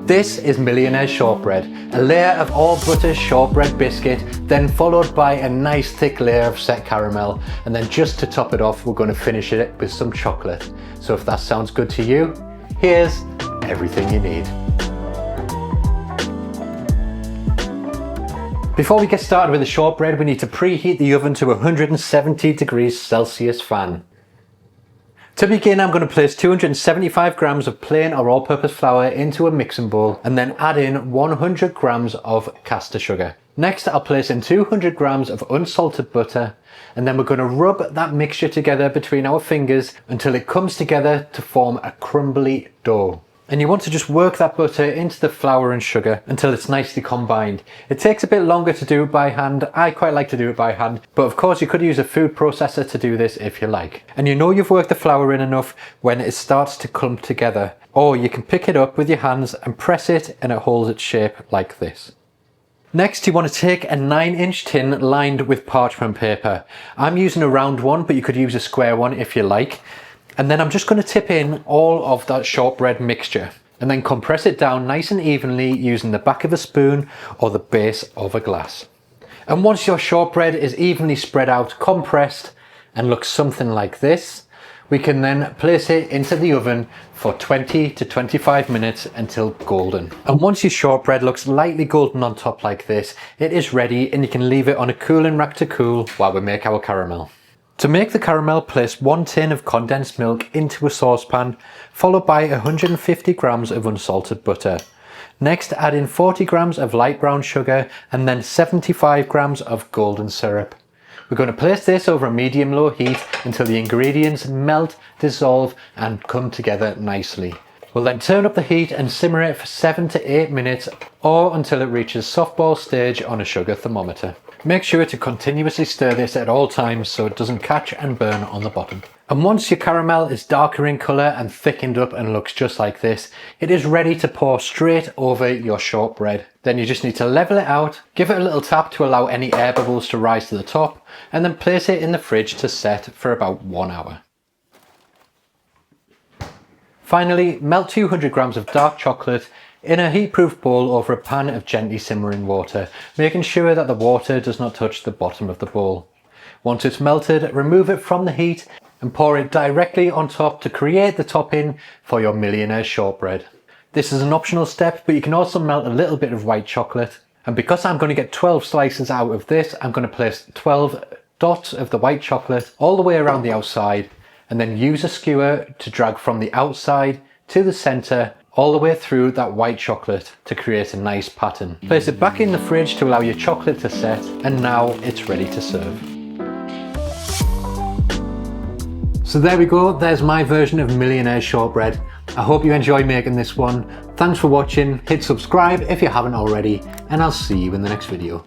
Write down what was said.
This is Millionaire Shortbread, a layer of all butter shortbread biscuit, then followed by a nice thick layer of set caramel, and then just to top it off, we're going to finish it with some chocolate. So if that sounds good to you, here's everything you need. Before we get started with the shortbread, we need to preheat the oven to 170 degrees Celsius fan. To begin, I'm going to place 275 grams of plain or all-purpose flour into a mixing bowl and then add in 100 grams of caster sugar. Next, I'll place in 200 grams of unsalted butter, and then we're going to rub that mixture together between our fingers until it comes together to form a crumbly dough. And you want to just work that butter into the flour and sugar until it's nicely combined. It takes a bit longer to do it by hand. I quite like to do it by hand, but of course you could use a food processor to do this if you like. And you know you've worked the flour in enough when it starts to clump together. Or you can pick it up with your hands and press it and it holds its shape like this. Next, you want to take a 9-inch tin lined with parchment paper. I'm using a round one, but you could use a square one if you like. And then I'm just going to tip in all of that shortbread mixture and then compress it down nice and evenly using the back of a spoon or the base of a glass. And once your shortbread is evenly spread out, compressed, and looks something like this, we can then place it into the oven for 20 to 25 minutes until golden. And once your shortbread looks lightly golden on top like this, it is ready and you can leave it on a cooling rack to cool while we make our caramel. To make the caramel, place 1 tin of condensed milk into a saucepan, followed by 150 grams of unsalted butter. Next, add in 40 grams of light brown sugar and then 75 grams of golden syrup. We're going to place this over a medium-low heat until the ingredients melt, dissolve and come together nicely. We'll then turn up the heat and simmer it for 7 to 8 minutes or until it reaches softball stage on a sugar thermometer. Make sure to continuously stir this at all times so it doesn't catch and burn on the bottom. And once your caramel is darker in colour and thickened up and looks just like this, it is ready to pour straight over your shortbread. Then you just need to level it out, give it a little tap to allow any air bubbles to rise to the top, and then place it in the fridge to set for about 1 hour. Finally, melt 200 grams of dark chocolate in a heat-proof bowl over a pan of gently simmering water, making sure that the water does not touch the bottom of the bowl. Once it's melted, remove it from the heat and pour it directly on top to create the topping for your Millionaire Shortbread. This is an optional step, but you can also melt a little bit of white chocolate. And because I'm going to get 12 slices out of this, I'm going to place 12 dots of the white chocolate all the way around the outside, and then use a skewer to drag from the outside to the centre all the way through that white chocolate to create a nice pattern. Place it back in the fridge to allow your chocolate to set, and now it's ready to serve. So there we go, there's my version of Millionaire Shortbread. I hope you enjoy making this one. Thanks for watching, hit subscribe if you haven't already, and I'll see you in the next video.